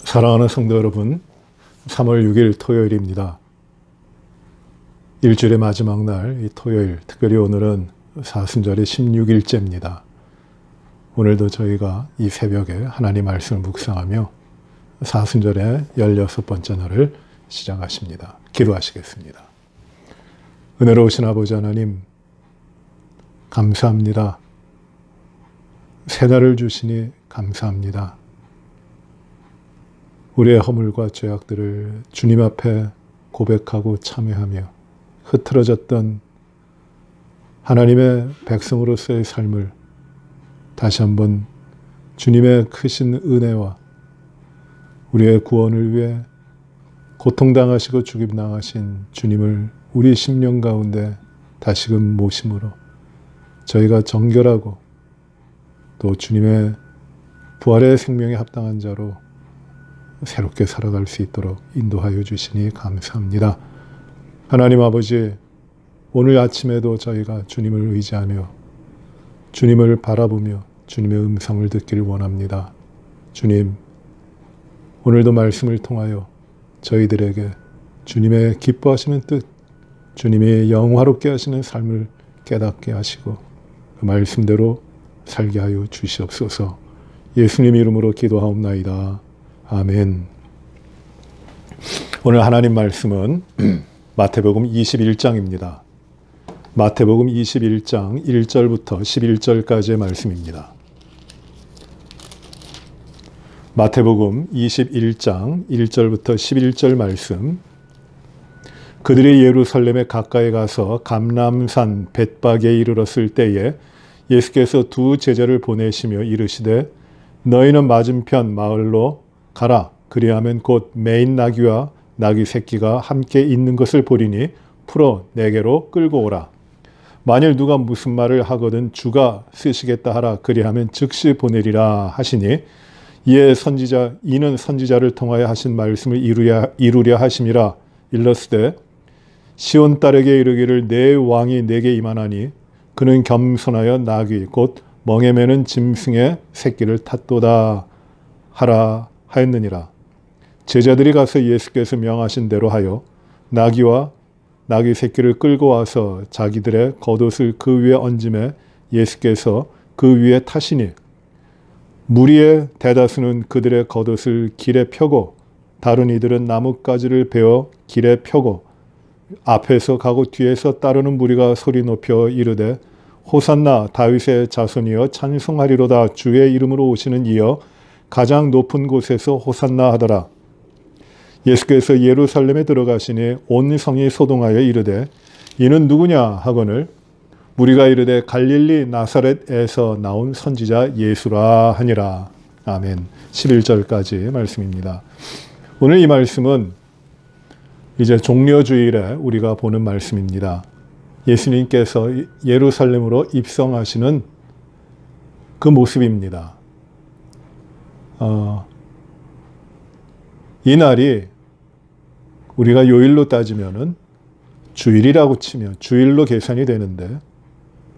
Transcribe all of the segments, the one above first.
사랑하는 성도 여러분, 3월 6일 토요일입니다. 일주일의 마지막 날, 이 토요일, 특별히 오늘은 사순절의 16일째입니다. 오늘도 저희가 이 새벽에 하나님 말씀을 묵상하며 사순절의 16번째 날을 시작하십니다. 기도하시겠습니다. 은혜로우신 아버지 하나님, 감사합니다. 새 날을 주시니 감사합니다. 우리의 허물과 죄악들을 주님 앞에 고백하고 참회하며 흐트러졌던 하나님의 백성으로서의 삶을 다시 한번 주님의 크신 은혜와 우리의 구원을 위해 고통당하시고 죽임당하신 주님을 우리 심령 가운데 다시금 모심으로 저희가 정결하고 또 주님의 부활의 생명에 합당한 자로 새롭게 살아갈 수 있도록 인도하여 주시니 감사합니다. 하나님 아버지, 오늘 아침에도 저희가 주님을 의지하며 주님을 바라보며 주님의 음성을 듣기를 원합니다. 주님, 오늘도 말씀을 통하여 저희들에게 주님의 기뻐하시는 뜻, 주님이 영화롭게 하시는 삶을 깨닫게 하시고 그 말씀대로 살게 하여 주시옵소서. 예수님 이름으로 기도하옵나이다. 아멘. 오늘 하나님 말씀은 마태복음 21장입니다. 마태복음 21장 1절부터 11절까지의 말씀입니다. 마태복음 21장 1절부터 11절 말씀. 그들이 예루살렘에 가까이 가서 감람산 벳박에 이르렀을 때에 예수께서 두 제자를 보내시며 이르시되 너희는 맞은편 마을로 가라. 그리하면 곧 매인 나귀와 나귀 새끼가 함께 있는 것을 보리니 풀어 내게로 끌고 오라. 만일 누가 무슨 말을 하거든 주가 쓰시겠다 하라. 그리하면 즉시 보내리라 하시니 이는 선지자를 통하여 하신 말씀을 이루려 하심이라. 일러스되 시온 딸에게 이르기를 내 왕이 내게 임하나니 그는 겸손하여 나귀 곧 멍에 매는 짐승의 새끼를 탔도다 하라 하였느니라. 제자들이 가서 예수께서 명하신 대로 하여 나귀와 나귀 새끼를 끌고 와서 자기들의 겉옷을 그 위에 얹음에 예수께서 그 위에 타시니 무리의 대다수는 그들의 겉옷을 길에 펴고 다른 이들은 나뭇가지를 베어 길에 펴고 앞에서 가고 뒤에서 따르는 무리가 소리 높여 이르되 호산나 다윗의 자손이여 찬송하리로다. 주의 이름으로 오시는 이여 가장 높은 곳에서 호산나 하더라. 예수께서 예루살렘에 들어가시니 온 성이 소동하여 이르되 이는 누구냐 하거늘 무리가 이르되 갈릴리 나사렛에서 나온 선지자 예수라 하니라. 아멘. 11절까지 말씀입니다. 오늘 이 말씀은 이제 종려주일에 우리가 보는 말씀입니다. 예수님께서 예루살렘으로 입성하시는 그 모습입니다. 이 날이 우리가 요일로 따지면은 주일이라고 치면 주일로 계산이 되는데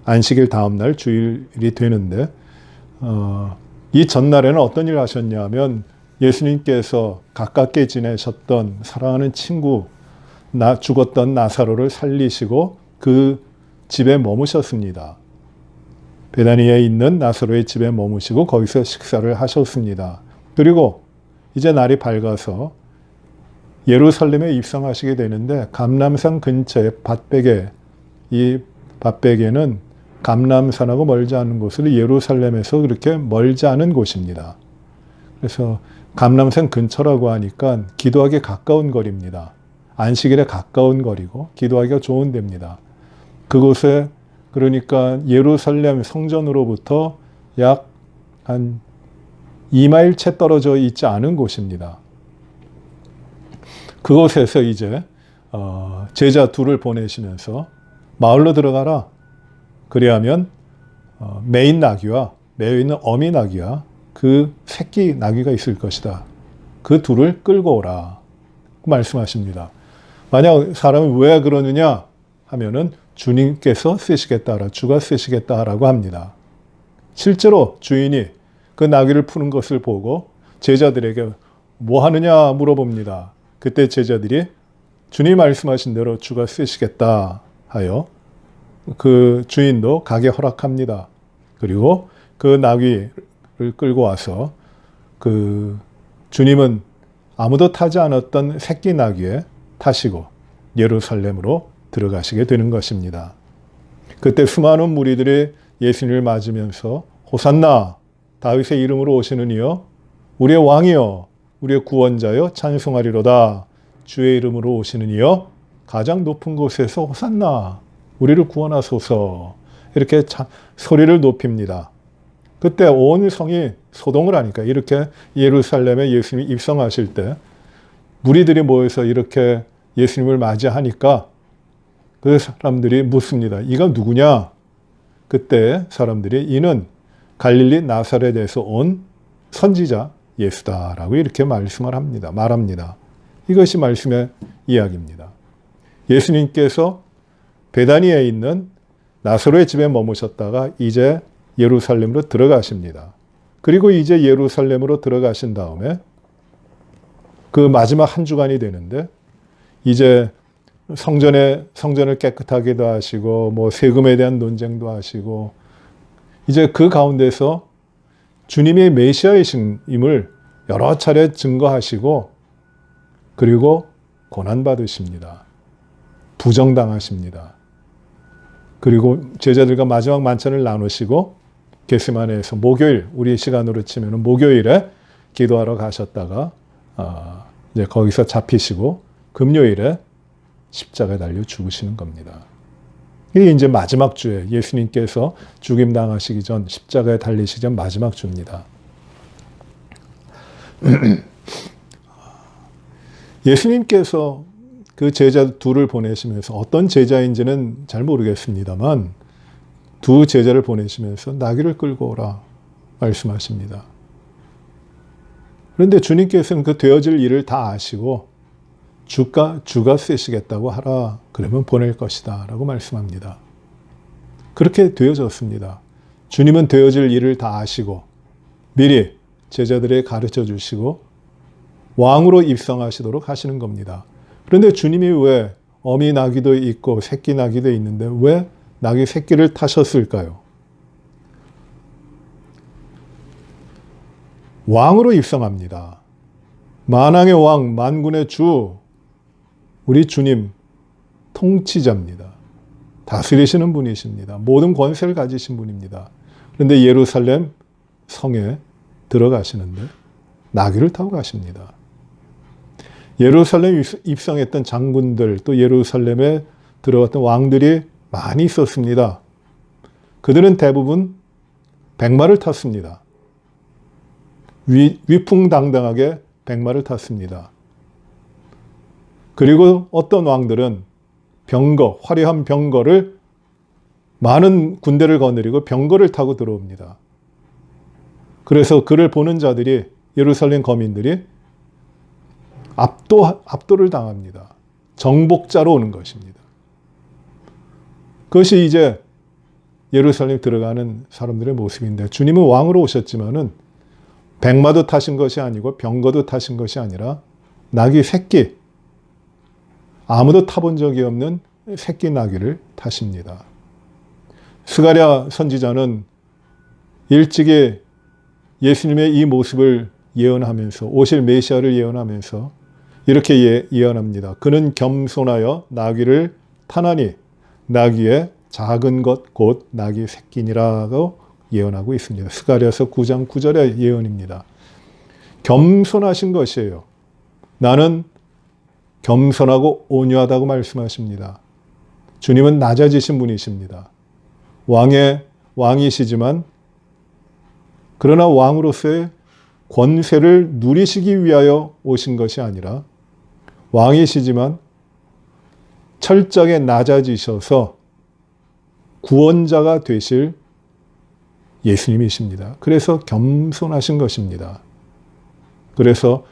안식일 다음 날 주일이 되는데 이 전날에는 어떤 일을 하셨냐면 예수님께서 가깝게 지내셨던 사랑하는 친구 죽었던 나사로를 살리시고 그 집에 머무셨습니다. 베다니에 있는 나사로의 집에 머무시고 거기서 식사를 하셨습니다. 그리고 이제 날이 밝아서 예루살렘에 입성하시게 되는데 감람산 근처의 밧베게, 이 밧베게는 감람산하고 멀지 않은 곳으로 예루살렘에서 그렇게 멀지 않은 곳입니다. 그래서 감람산 근처라고 하니까 기도하기 가까운 거리입니다. 안식일에 가까운 거리고 기도하기가 좋은 데입니다. 그곳에 그러니까 예루살렘 성전으로부터 약 한 2마일 채 떨어져 있지 않은 곳입니다. 그곳에서 이제 제자 둘을 보내시면서 마을로 들어가라. 그리하면 매인 나귀와 매여 있는 어미 나귀와 그 새끼 나귀가 있을 것이다. 그 둘을 끌고 오라. 말씀하십니다. 만약 사람이 왜 그러느냐 하면은 주님께서 쓰시겠다 하라. 주가 쓰시겠다 하라고 합니다. 실제로 주인이 그 나귀를 푸는 것을 보고 제자들에게 뭐 하느냐 물어봅니다. 그때 제자들이 주님이 말씀하신 대로 주가 쓰시겠다 하여 그 주인도 가게 허락합니다. 그리고 그 나귀를 끌고 와서 그 주님은 아무도 타지 않았던 새끼 나귀에 타시고 예루살렘으로 들어가시게 되는 것입니다. 그때 수많은 무리들이 예수님을 맞으면서 호산나 다윗의 이름으로 오시는 이여 우리의 왕이여 우리의 구원자여 찬송하리로다 주의 이름으로 오시는 이여 가장 높은 곳에서 호산나 우리를 구원하소서 이렇게 소리를 높입니다. 그때 온 성이 소동을 하니까 이렇게 예루살렘에 예수님이 입성하실 때 무리들이 모여서 이렇게 예수님을 맞이하니까 그 사람들이 묻습니다. 이가 누구냐? 그때 사람들이 이는 갈릴리 나사렛에서 온 선지자 예수다라고 이렇게 말합니다. 이것이 말씀의 이야기입니다. 예수님께서 베다니에 있는 나사로의 집에 머무셨다가 이제 예루살렘으로 들어가십니다. 그리고 이제 예루살렘으로 들어가신 다음에 그 마지막 한 주간이 되는데 이제 성전을 깨끗하게도 하시고 뭐 세금에 대한 논쟁도 하시고 이제 그 가운데서 주님이 메시아이심을 여러 차례 증거하시고 그리고 고난받으십니다. 부정당하십니다. 그리고 제자들과 마지막 만찬을 나누시고 겟세마네에서 목요일 우리 시간으로 치면 목요일에 기도하러 가셨다가 이제 거기서 잡히시고 금요일에 십자가에 달려 죽으시는 겁니다. 이게 이제 마지막 주에 예수님께서 죽임 당하시기 전 십자가에 달리시기 전 마지막 주입니다. 예수님께서 그 제자 둘을 보내시면서 어떤 제자인지는 잘 모르겠습니다만 두 제자를 보내시면서 나귀를 끌고 오라 말씀하십니다. 그런데 주님께서는 그 되어질 일을 다 아시고 주가 쓰시겠다고 하라 그러면 보낼 것이다 라고 말씀합니다. 그렇게 되어졌습니다. 주님은 되어질 일을 다 아시고 미리 제자들에게 가르쳐 주시고 왕으로 입성하시도록 하시는 겁니다. 그런데 주님이 왜 어미 나귀도 있고 새끼 나귀도 있는데 왜 나귀 새끼를 타셨을까요? 왕으로 입성합니다. 만왕의 왕, 만군의 주, 우리 주님 통치자입니다. 다스리시는 분이십니다. 모든 권세를 가지신 분입니다. 그런데 예루살렘 성에 들어가시는데 나귀를 타고 가십니다. 예루살렘 입성했던 장군들 또 예루살렘에 들어왔던 왕들이 많이 있었습니다. 그들은 대부분 백마를 탔습니다. 위풍당당하게 백마를 탔습니다. 그리고 어떤 왕들은 화려한 병거를 많은 군대를 거느리고 병거를 타고 들어옵니다. 그래서 그를 보는 자들이 예루살렘 거민들이 압도를 당합니다. 정복자로 오는 것입니다. 그것이 이제 예루살렘에 들어가는 사람들의 모습인데 주님은 왕으로 오셨지만은 백마도 타신 것이 아니고 병거도 타신 것이 아니라 나귀 새끼, 아무도 타본 적이 없는 새끼 나귀를 타십니다. 스가랴 선지자는 일찍이 예수님의 이 모습을 예언하면서 오실 메시아를 예언하면서 이렇게 예언합니다. 그는 겸손하여 나귀를 타나니 나귀의 작은 것 곧 나귀 새끼니라고 예언하고 있습니다. 스가랴서 9장 9절의 예언입니다. 겸손하신 것이에요. 나는 겸손하고 온유하다고 말씀하십니다. 주님은 낮아지신 분이십니다. 왕이시지만 그러나 왕으로서의 권세를 누리시기 위하여 오신 것이 아니라 왕이시지만 철저하게 낮아지셔서 구원자가 되실 예수님이십니다. 그래서 겸손하신 것입니다. 그래서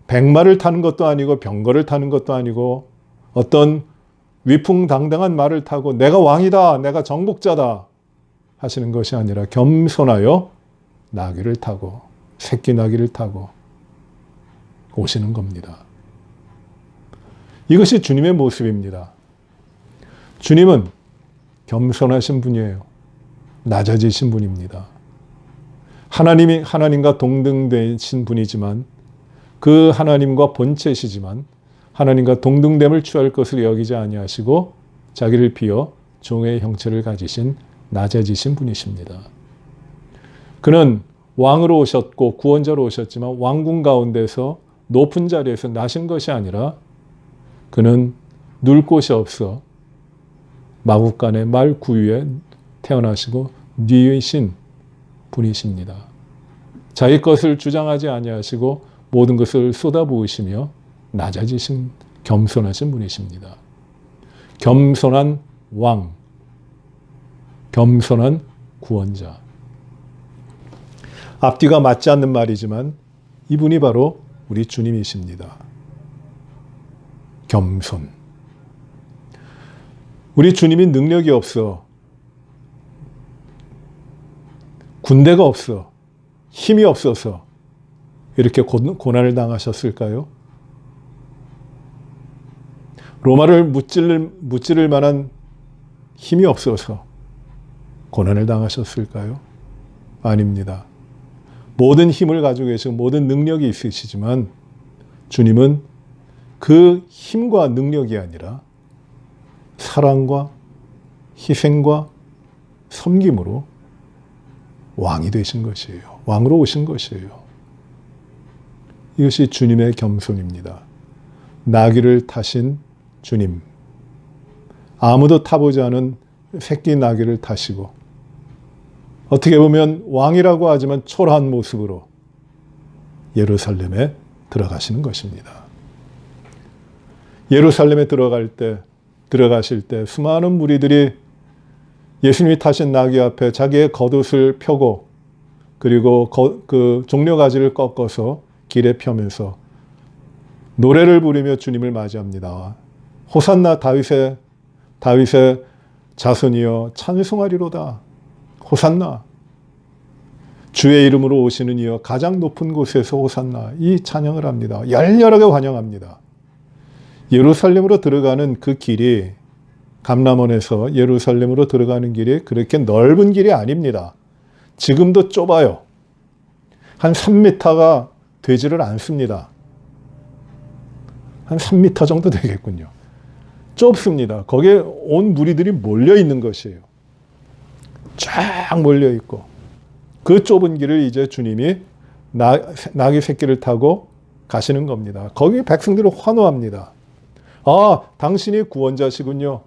백마를 타는 것도 아니고 병거를 타는 것도 아니고 어떤 위풍당당한 말을 타고 내가 왕이다, 내가 정복자다 하시는 것이 아니라 겸손하여 나귀를 타고 새끼 나귀를 타고 오시는 겁니다. 이것이 주님의 모습입니다. 주님은 겸손하신 분이에요. 낮아지신 분입니다. 하나님이 하나님과 동등되신 분이지만 그 하나님과 본체시지만 하나님과 동등됨을 취할 것을 여기지 아니하시고 자기를 비어 종의 형체를 가지신 낮아지신 분이십니다. 그는 왕으로 오셨고 구원자로 오셨지만 왕궁 가운데서 높은 자리에서 나신 것이 아니라 그는 누울 곳이 없어 마국간의 말 구유에 태어나시고 뉘신 분이십니다. 자기 것을 주장하지 아니하시고 모든 것을 쏟아부으시며 낮아지신 겸손하신 분이십니다. 겸손한 왕, 겸손한 구원자. 앞뒤가 맞지 않는 말이지만 이분이 바로 우리 주님이십니다. 겸손. 우리 주님이 능력이 없어, 군대가 없어, 힘이 없어서 이렇게 고난을 당하셨을까요? 로마를 무찌를 만한 힘이 없어서 고난을 당하셨을까요? 아닙니다. 모든 힘을 가지고 계시고 모든 능력이 있으시지만 주님은 그 힘과 능력이 아니라 사랑과 희생과 섬김으로 왕이 되신 것이에요. 왕으로 오신 것이에요. 이것이 주님의 겸손입니다. 나귀를 타신 주님. 아무도 타보지 않은 새끼 나귀를 타시고 어떻게 보면 왕이라고 하지만 초라한 모습으로 예루살렘에 들어가시는 것입니다. 예루살렘에 들어가실 때 수많은 무리들이 예수님이 타신 나귀 앞에 자기의 겉옷을 펴고 그리고 그 종려가지를 꺾어서 길에 펴면서 노래를 부르며 주님을 맞이합니다. 호산나 다윗의 자손이여 찬송하리로다. 호산나. 주의 이름으로 오시는 이여 가장 높은 곳에서 호산나. 이 찬양을 합니다. 열렬하게 환영합니다. 예루살렘으로 들어가는 그 길이 감람원에서 예루살렘으로 들어가는 길이 그렇게 넓은 길이 아닙니다. 지금도 좁아요. 한 3m가 되지를 않습니다. 한 3m 정도 되겠군요. 좁습니다. 거기에 온 무리들이 몰려 있는 것이에요. 쫙 몰려 있고 그 좁은 길을 이제 주님이 나귀 새끼를 타고 가시는 겁니다. 거기 백성들은 환호합니다. 아, 당신이 구원자시군요.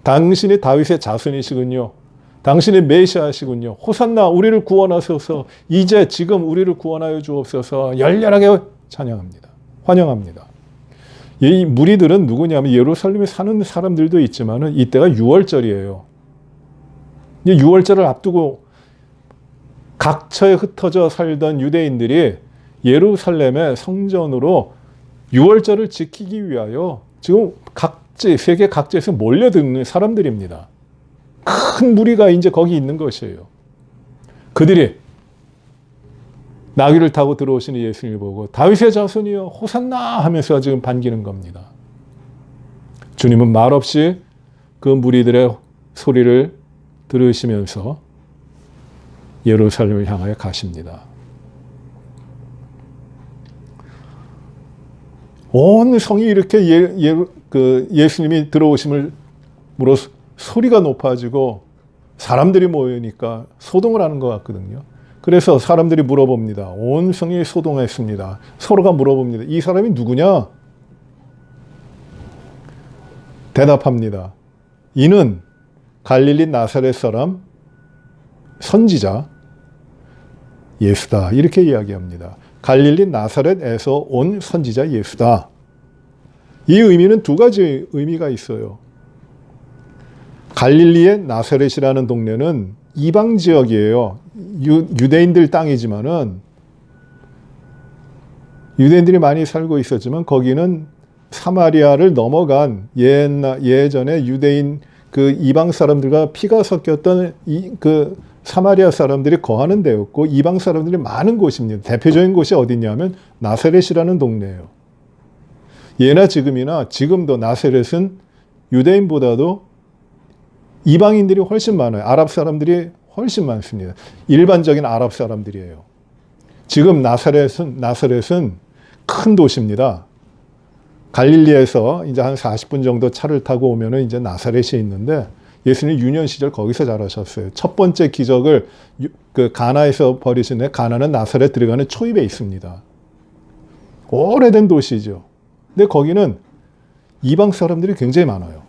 당신이 다윗의 자손이시군요. 당신이 메시아시군요. 호산나, 우리를 구원하소서. 이제 지금 우리를 구원하여 주옵소서. 열렬하게 찬양합니다. 환영합니다. 이 무리들은 누구냐면 예루살렘에 사는 사람들도 있지만 이때가 6월절이에요. 6월절을 앞두고 각처에 흩어져 살던 유대인들이 예루살렘의 성전으로 6월절을 지키기 위하여 지금 세계 각지에서 몰려드는 사람들입니다. 큰 무리가 이제 거기 있는 것이에요. 그들이 나귀를 타고 들어오시는 예수님을 보고 다윗의 자손이여 호산나 하면서 지금 반기는 겁니다. 주님은 말없이 그 무리들의 소리를 들으시면서 예루살렘을 향하여 가십니다. 온 성이 이렇게 예수님이 들어오심으로 소리가 높아지고 사람들이 모이니까 소동을 하는 것 같거든요. 그래서 사람들이 물어봅니다. 온 성이 소동했습니다. 서로가 물어봅니다. 이 사람이 누구냐? 대답합니다. 이는 갈릴리 나사렛 사람 선지자 예수다. 이렇게 이야기합니다. 갈릴리 나사렛에서 온 선지자 예수다. 이 의미는 두 가지 의미가 있어요. 갈릴리의 나사렛이라는 동네는 이방 지역이에요. 유대인들 땅이지만은 유대인들이 많이 살고 있었지만 거기는 사마리아를 넘어간 예전에 유대인 그 이방 사람들과 피가 섞였던 그 사마리아 사람들이 거하는 데였고 이방 사람들이 많은 곳입니다. 대표적인 곳이 어디냐면 나사렛이라는 동네예요. 예나 지금이나 지금도 나사렛은 유대인보다도 이방인들이 훨씬 많아요. 아랍 사람들이 훨씬 많습니다. 일반적인 아랍 사람들이에요. 지금 나사렛은 큰 도시입니다. 갈릴리에서 이제 한 40분 정도 차를 타고 오면은 이제 나사렛이 있는데 예수님 유년 시절 거기서 자라셨어요. 첫 번째 기적을 그 가나에서 벌이신 데 가나는 나사렛 들어가는 초입에 있습니다. 오래된 도시죠. 근데 거기는 이방 사람들이 굉장히 많아요.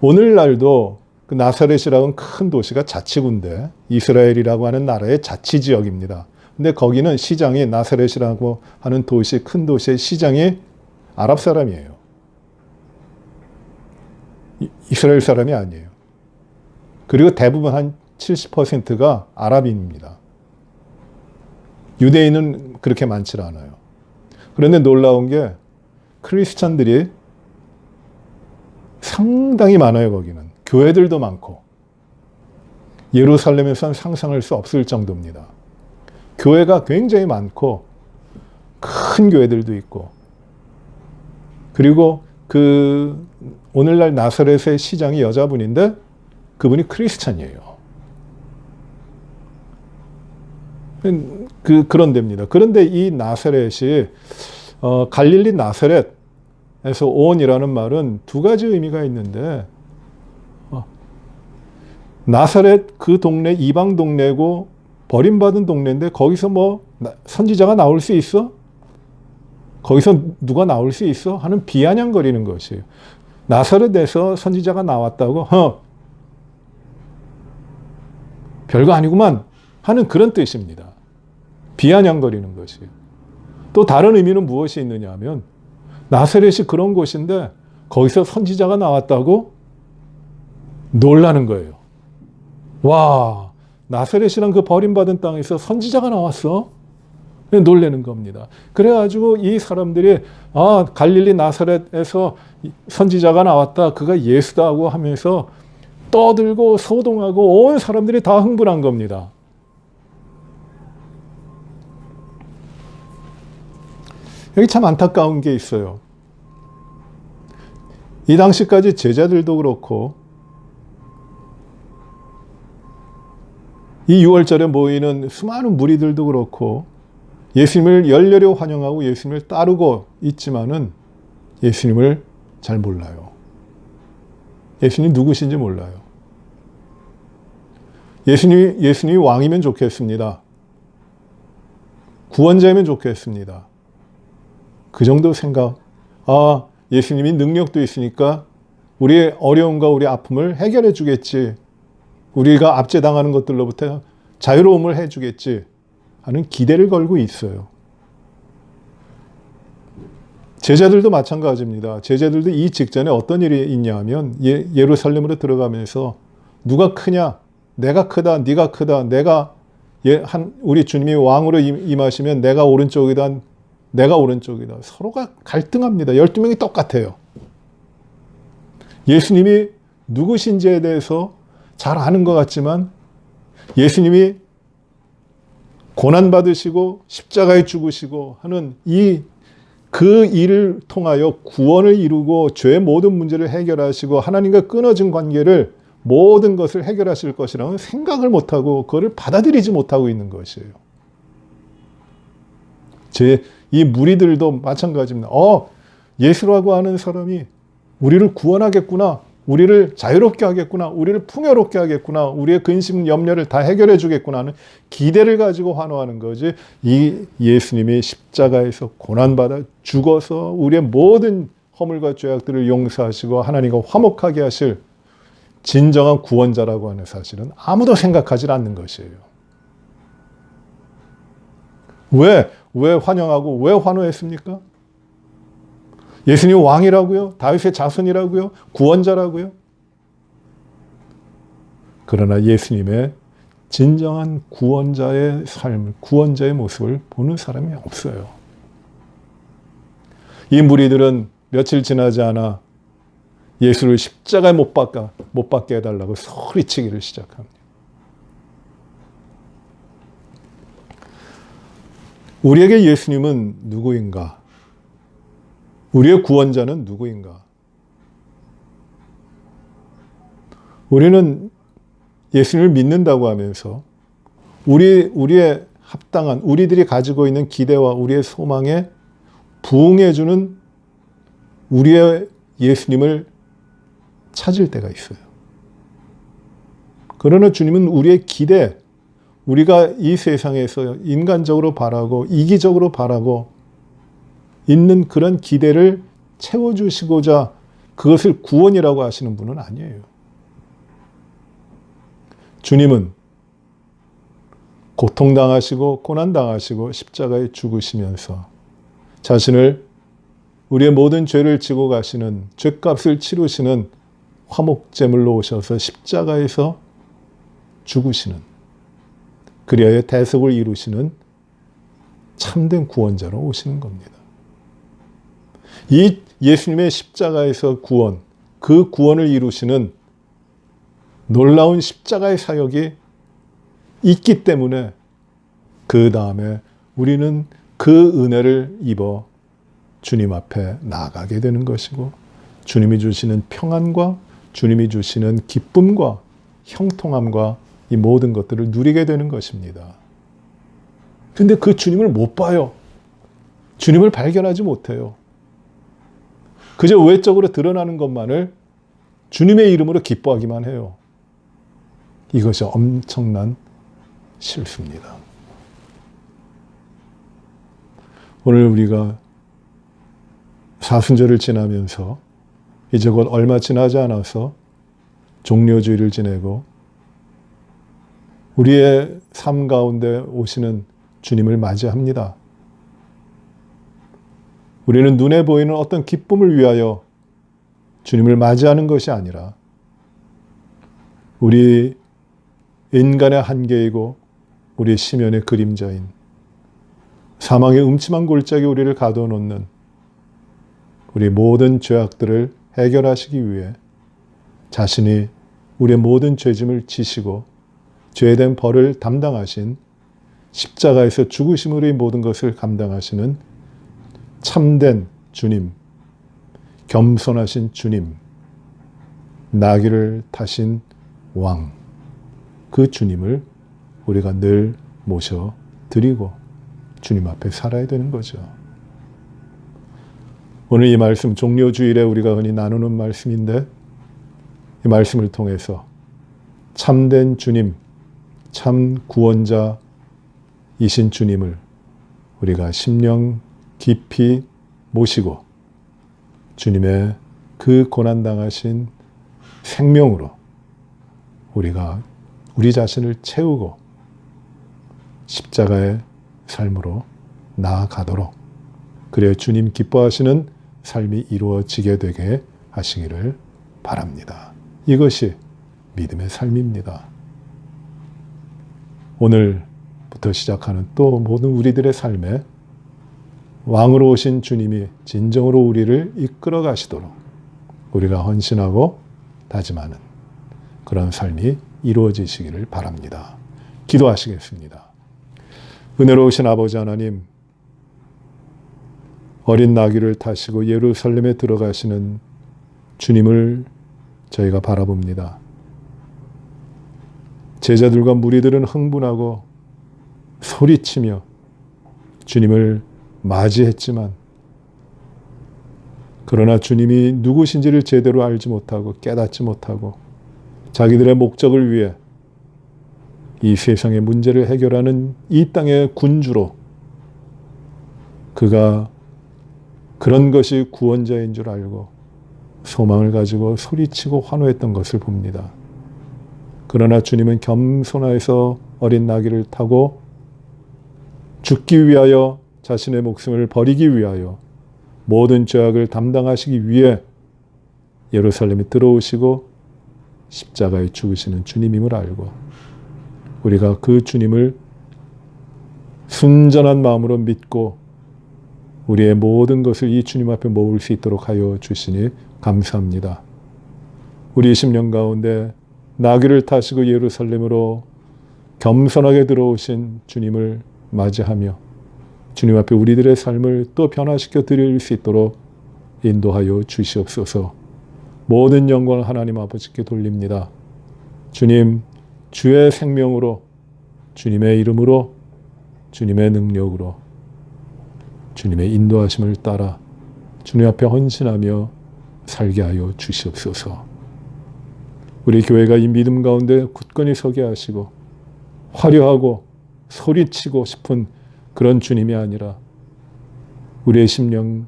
오늘날도 그 나사렛이라는 큰 도시가 자치구인데 이스라엘이라고 하는 나라의 자치지역입니다. 근데 거기는 시장이 나사렛이라고 하는 도시, 큰 도시의 시장이 아랍 사람이에요. 이스라엘 사람이 아니에요. 그리고 대부분 한 70%가 아랍인입니다. 유대인은 그렇게 많지 않아요. 그런데 놀라운 게 크리스찬들이 상당히 많아요, 거기는. 교회들도 많고. 예루살렘에서는 상상할 수 없을 정도입니다. 교회가 굉장히 많고, 큰 교회들도 있고. 그리고 오늘날 나사렛의 시장이 여자분인데, 그분이 크리스찬이에요. 그런 데입니다. 그런데 이 나사렛이, 갈릴리 나사렛에서 온이라는 말은 두 가지 의미가 있는데, 나사렛 그 동네 이방 동네고 버림받은 동네인데 거기서 뭐 선지자가 나올 수 있어? 거기서 누가 나올 수 있어? 하는 비아냥거리는 것이에요. 나사렛에서 선지자가 나왔다고 별거 아니구만 하는 그런 뜻입니다. 비아냥거리는 것이에요. 또 다른 의미는 무엇이 있느냐 하면 나사렛이 그런 곳인데 거기서 선지자가 나왔다고 놀라는 거예요. 와, 나사렛이란 그 버림받은 땅에서 선지자가 나왔어? 놀라는 겁니다. 그래가지고 이 사람들이 갈릴리 나사렛에서 선지자가 나왔다. 그가 예수다 하고 하면서 떠들고 소동하고 온 사람들이 다 흥분한 겁니다. 여기 참 안타까운 게 있어요. 이 당시까지 제자들도 그렇고 이 6월절에 모이는 수많은 무리들도 그렇고 예수님을 열렬히 환영하고 예수님을 따르고 있지만은 예수님을 잘 몰라요. 예수님이 누구신지 몰라요. 예수님이 왕이면 좋겠습니다. 구원자이면 좋겠습니다. 그 정도 생각. 예수님이 능력도 있으니까 우리의 어려움과 우리 아픔을 해결해 주겠지. 우리가 압제당하는 것들로부터 자유로움을 해 주겠지 하는 기대를 걸고 있어요. 제자들도 마찬가지입니다. 제자들도 이 직전에 어떤 일이 있냐 하면 예루살렘으로 들어가면서 누가 크냐? 내가 크다, 네가 크다, 우리 주님이 왕으로 임하시면 내가 오른쪽이다, 내가 오른쪽이다. 서로가 갈등합니다. 12명이 똑같아요. 예수님이 누구신지에 대해서 잘 아는 것 같지만 예수님이 고난받으시고 십자가에 죽으시고 하는 그 일을 통하여 구원을 이루고 죄의 모든 문제를 해결하시고 하나님과 끊어진 관계를 모든 것을 해결하실 것이라는 생각을 못하고 그거를 받아들이지 못하고 있는 것이에요. 이 무리들도 마찬가지입니다. 예수라고 하는 사람이 우리를 구원하겠구나. 우리를 자유롭게 하겠구나. 우리를 풍요롭게 하겠구나. 우리의 근심, 염려를 다 해결해 주겠구나 하는 기대를 가지고 환호하는 거지. 이 예수님이 십자가에서 고난받아 죽어서 우리의 모든 허물과 죄악들을 용서하시고 하나님과 화목하게 하실 진정한 구원자라고 하는 사실은 아무도 생각하지 않는 것이에요. 왜 환영하고 왜 환호했습니까? 예수님 왕이라고요? 다윗의 자손이라고요? 구원자라고요? 그러나 예수님의 진정한 구원자의 삶, 구원자의 모습을 보는 사람이 없어요. 이 무리들은 며칠 지나지 않아 예수를 십자가에 못 박게 해달라고 소리치기를 시작합니다. 우리에게 예수님은 누구인가? 우리의 구원자는 누구인가? 우리는 예수님을 믿는다고 하면서 우리의 합당한 우리들이 가지고 있는 기대와 우리의 소망에 부응해주는 우리의 예수님을 찾을 때가 있어요. 그러나 주님은 우리의 기대, 우리가 이 세상에서 인간적으로 바라고 이기적으로 바라고 있는 그런 기대를 채워주시고자 그것을 구원이라고 하시는 분은 아니에요. 주님은 고통당하시고 고난당하시고 십자가에 죽으시면서 자신을 우리의 모든 죄를 지고 가시는 죄값을 치르시는 화목제물로 오셔서 십자가에서 죽으시는 그리하여 대속을 이루시는 참된 구원자로 오시는 겁니다. 이 예수님의 십자가에서 구원, 그 구원을 이루시는 놀라운 십자가의 사역이 있기 때문에 그 다음에 우리는 그 은혜를 입어 주님 앞에 나아가게 되는 것이고 주님이 주시는 평안과 주님이 주시는 기쁨과 형통함과 이 모든 것들을 누리게 되는 것입니다. 근데 그 주님을 못 봐요. 주님을 발견하지 못해요. 그저 외적으로 드러나는 것만을 주님의 이름으로 기뻐하기만 해요. 이것이 엄청난 실수입니다. 오늘 우리가 사순절을 지나면서 이제 곧 얼마 지나지 않아서 종료주의를 지내고 우리의 삶 가운데 오시는 주님을 맞이합니다. 우리는 눈에 보이는 어떤 기쁨을 위하여 주님을 맞이하는 것이 아니라 우리 인간의 한계이고 우리 심연의 그림자인 사망의 음침한 골짜기 우리를 가둬놓는 우리 모든 죄악들을 해결하시기 위해 자신이 우리의 모든 죄짐을 지시고 죄된 벌을 담당하신 십자가에서 죽으심으로 이 모든 것을 감당하시는 참된 주님, 겸손하신 주님, 나귀를 타신 왕, 그 주님을 우리가 늘 모셔드리고 주님 앞에 살아야 되는 거죠. 오늘 이 말씀 종료주일에 우리가 흔히 나누는 말씀인데 이 말씀을 통해서 참된 주님, 참 구원자이신 주님을 우리가 심령 깊이 모시고 주님의 그 고난당하신 생명으로 우리가 우리 자신을 채우고 십자가의 삶으로 나아가도록 그래야 주님 기뻐하시는 삶이 이루어지게 되게 하시기를 바랍니다. 이것이 믿음의 삶입니다. 오늘부터 시작하는 또 모든 우리들의 삶에 왕으로 오신 주님이 진정으로 우리를 이끌어 가시도록 우리가 헌신하고 다짐하는 그런 삶이 이루어지시기를 바랍니다. 기도하시겠습니다. 은혜로우신 아버지 하나님, 어린 나귀를 타시고 예루살렘에 들어가시는 주님을 저희가 바라봅니다. 제자들과 무리들은 흥분하고 소리치며 주님을 맞이했지만 그러나 주님이 누구신지를 제대로 알지 못하고 깨닫지 못하고 자기들의 목적을 위해 이 세상의 문제를 해결하는 이 땅의 군주로 그가 그런 것이 구원자인 줄 알고 소망을 가지고 소리치고 환호했던 것을 봅니다. 그러나 주님은 겸손하여서 어린 나귀를 타고 죽기 위하여 자신의 목숨을 버리기 위하여 모든 죄악을 담당하시기 위해 예루살렘에 들어오시고 십자가에 죽으시는 주님임을 알고 우리가 그 주님을 순전한 마음으로 믿고 우리의 모든 것을 이 주님 앞에 모을 수 있도록 하여 주시니 감사합니다. 우리 10년 가운데 나귀를 타시고 예루살렘으로 겸손하게 들어오신 주님을 맞이하며 주님 앞에 우리들의 삶을 또 변화시켜 드릴 수 있도록 인도하여 주시옵소서. 모든 영광을 하나님 아버지께 돌립니다. 주님, 주의 생명으로, 주님의 이름으로, 주님의 능력으로, 주님의 인도하심을 따라 주님 앞에 헌신하며 살게 하여 주시옵소서. 우리 교회가 이 믿음 가운데 굳건히 서게 하시고 화려하고 소리치고 싶은 그런 주님이 아니라 우리의 심령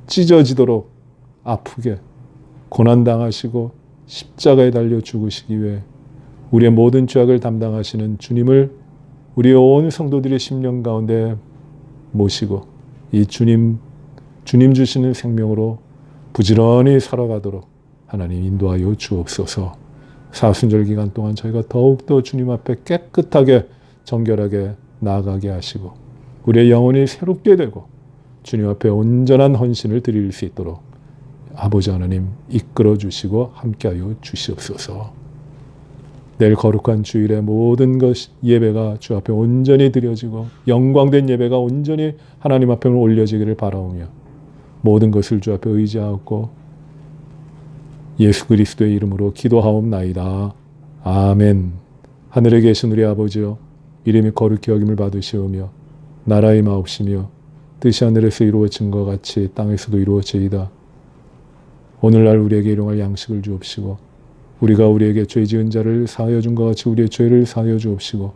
찢어지도록 아프게 고난당하시고 십자가에 달려 죽으시기 위해 우리의 모든 죄악을 담당하시는 주님을 우리의 온 성도들의 심령 가운데 모시고 이 주님 주시는 생명으로 부지런히 살아가도록 하나님 인도하여 주옵소서. 사순절 기간 동안 저희가 더욱더 주님 앞에 깨끗하게 정결하게 나아가게 하시고 우리의 영혼이 새롭게 되고 주님 앞에 온전한 헌신을 드릴 수 있도록 아버지 하나님 이끌어 주시고 함께하여 주시옵소서. 내일 거룩한 주일에 모든 것 예배가 주 앞에 온전히 드려지고 영광된 예배가 온전히 하나님 앞에 올려지기를 바라오며 모든 것을 주 앞에 의지하고 예수 그리스도의 이름으로 기도하옵나이다. 아멘. 하늘에 계신 우리 아버지여, 이름이 거룩히 여김을 받으시오며 나라의 마옵시며 뜻이 하늘에서 이루어진 것 같이 땅에서도 이루어지이다. 오늘날 우리에게 일용할 양식을 주옵시고 우리가 우리에게 죄 지은 자를 사하여 준 것 같이 우리의 죄를 사하여 주옵시고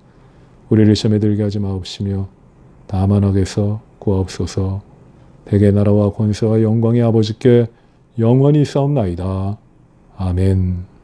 우리를 시험에 들게 하지 마옵시며 다만 악에서 구하옵소서. 대개 나라와 권세와 영광의 아버지께 영원히 싸움나이다. 아멘.